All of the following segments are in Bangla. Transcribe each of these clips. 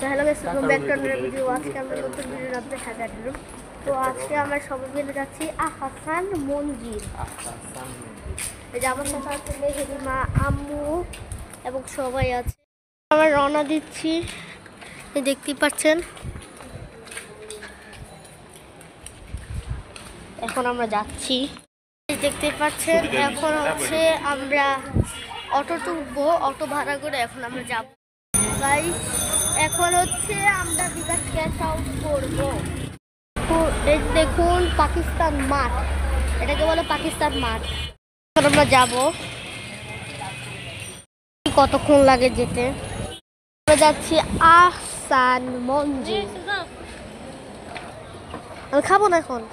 Hello guys, welcome back to another video. আজকে আমরা নতুন ভিডিও আপনাদের সাথে আসলাম। তো আজকে আমরা সবাই মিলে যাচ্ছি আহসান মঞ্জিল। এই যে আমার সাথে আছে মেহেরিমা, আম্মু এবং সবাই আছে। আমরা রওনা দিচ্ছি, দেখতে পাচ্ছেন। এখন আমরা যাচ্ছি, দেখতে পাচ্ছেন। এখন হচ্ছে আমরা অটোতে উঠবো, অটো ভাড়া করে এখন আমরা যাব। গাইস, এখন হচ্ছে আমরা বিকাশ ক্যাশ আউট করবো। এই দেখুন পাকিস্তান মাঠ, এটাকে বলে পাকিস্তান মাঠ। এখন আমরা যাব, কতক্ষণ লাগে যেতে। আমরা যাচ্ছি আহসান মঞ্জিল। আমি খাবো না এখন।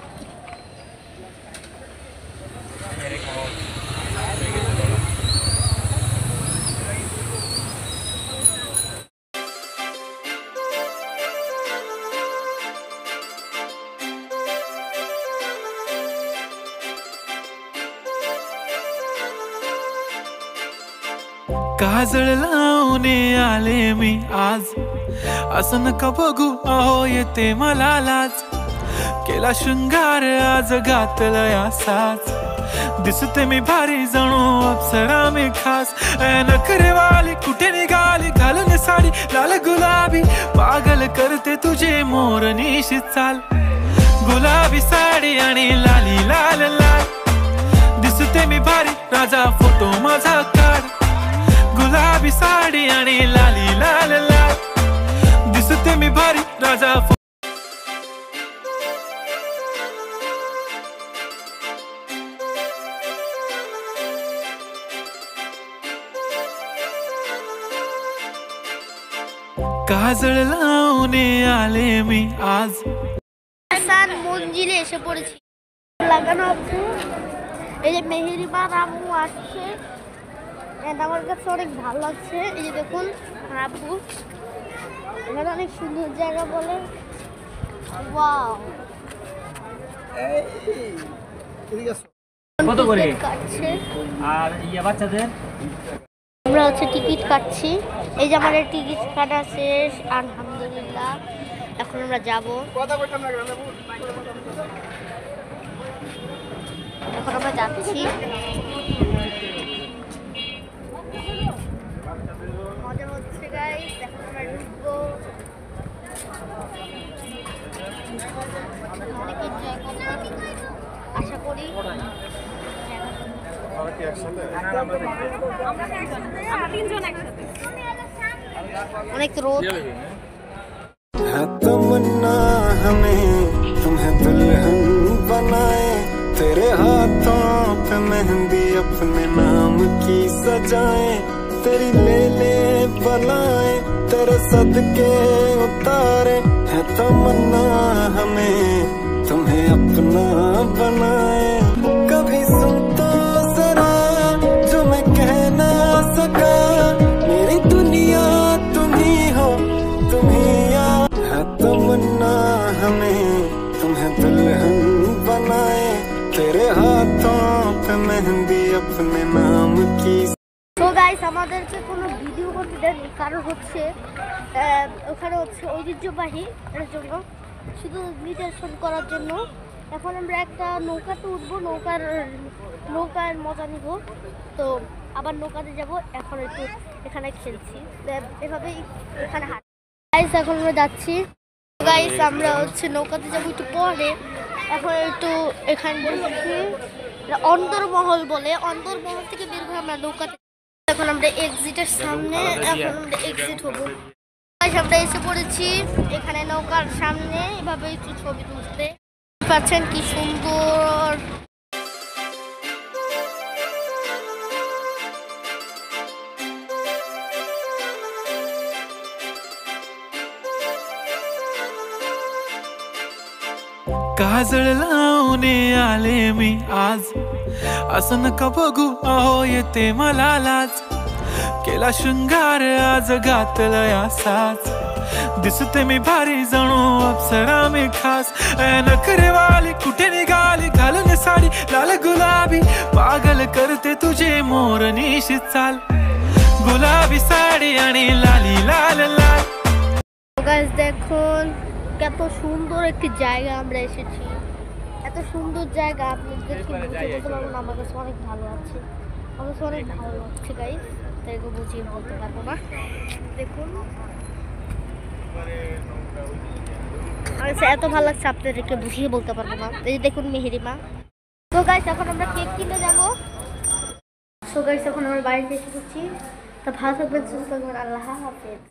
काजळ लावणे आले मी आज, असं नका बघू अहो येते मला लाज. केला शृंगार आज घातला असाच, दिसते मी भारी जणू अप्सरा मी खास. नखरेवाली कुठे निघाली घालून साडी लाल गुलाबी, पागल करते तुझे मोरनीशी चाल. गुलाबी साडी आणि लाली लाल लाल, दिसते मी भारी राजा फोटो माझा काढ. गुलाबी साडी आणि लाली लाल लाल, दिसते मी भारी राजा. काजळ लावणे आले मी आज। আহসান মঞ্জিলে এসে পড়েছি। লাগানো আছে, এই যে মেহেরিমা আম্মু আসছে, আমার কাছে অনেক ভালো লাগছে। এই যে দেখুন আব্বু, এখানে অনেক সুন্দর জায়গা বলে। ওয়াও, কত করে কাটছে। আর ইয়া বাচ্চাদের আমরা হচ্ছে টিকিট কাটছি। এই যে আমাদের টিকিট কাটা শেষ, আলহামদুলিল্লাহ। এখন আমরা যাব, এখন আমরা যাচ্ছি। মজা হচ্ছে গাইস, এখন আমরা ঢুকবো। অনেক এনজয় করবো আশা করি। অনেক রোদ। है तमन्ना हमें तुम्हें दुल्हन बनाए, तेरे हाथों पे मेहंदी अपने नाम की सजाए. तेरी ले ले बलाए, तेरे सदके उतारे. है तमन्ना हमें तुम्हें अपना बनाए. कभी सुन तो जरा जो मैं कह ना सका, मेरी दुनिया तुम ही हो, तुम ही तमन्ना हमें तुम्हें दुल्हन बनाए. तेरे हाथों पे मेहंदी अपने नाम की। তো গাইস, আমাদেরকে কোনো ভিডিও করতে দেয়নি, কারণ হচ্ছে ওখানে হচ্ছে ঐতিহ্যবাহী, এর জন্য শুধু নিদর্শন করার জন্য। এখন আমরা একটা নৌকাতে উঠবো, নৌকার মজা নিব। তো আবার নৌকাতে যাব। এখন একটু এখানে খেলছি, এভাবেই এখানে হাঁট। গাইস, এখন আমরা যাচ্ছি। গাইস, আমরা হচ্ছে নৌকাতে যাবো একটু পরে। এখন একটু এখানে বসেছি, অন্তর্মহল বলে। অন্তর্মহল থেকে বের হয়ে আমরা নৌকাতে, এখন আমরা এক্সিটের সামনে, এখন আমরা এক্সিট হবো। গাইস, আমরা এসে পড়েছি এখানে নৌকার সামনে। এভাবে একটু ছবি তুলতে পাচ্ছেন, কি সুন্দর। काजळ लावणे आले मी आज, असं नका बघू अहो येते मला लाज. केला शृंगार आज घातला असाच, दिसते मी भारी जणू अप्सरा मी खास. नखरेवाली कुठे निघाली घालून साडी लाल गुलाबी, पागल करते तुझे मोरनीशी चाल. गुलाबी साडी आणि लाली लाल लाल, গাইস দেখুন কত সুন্দর একটি জায়গা আমরা এসেছি। এত সুন্দর জায়গা আপনাদেরকে বুঝিয়ে বলতে পারবো না, আমার কাছে অনেক ভালো আছে, আমার কাছে অনেক ভালো লাগছে গাইস, তাইকে বুঝিয়ে বলতে পারবো না। দেখুন আমার কাছে এত ভালো লাগছে আপনাদেরকে বুঝিয়ে বলতে পারবো না। এই যে দেখুন মেহেরিমা। তো গাইস এখন আমরা কেক কিনে যাবো। সো গাইস এখন আমরা বাড়িতে এসে গেছি। তো ভালো থাকবেন, সুস্থ থাকবেন, আল্লাহ হাফেজ।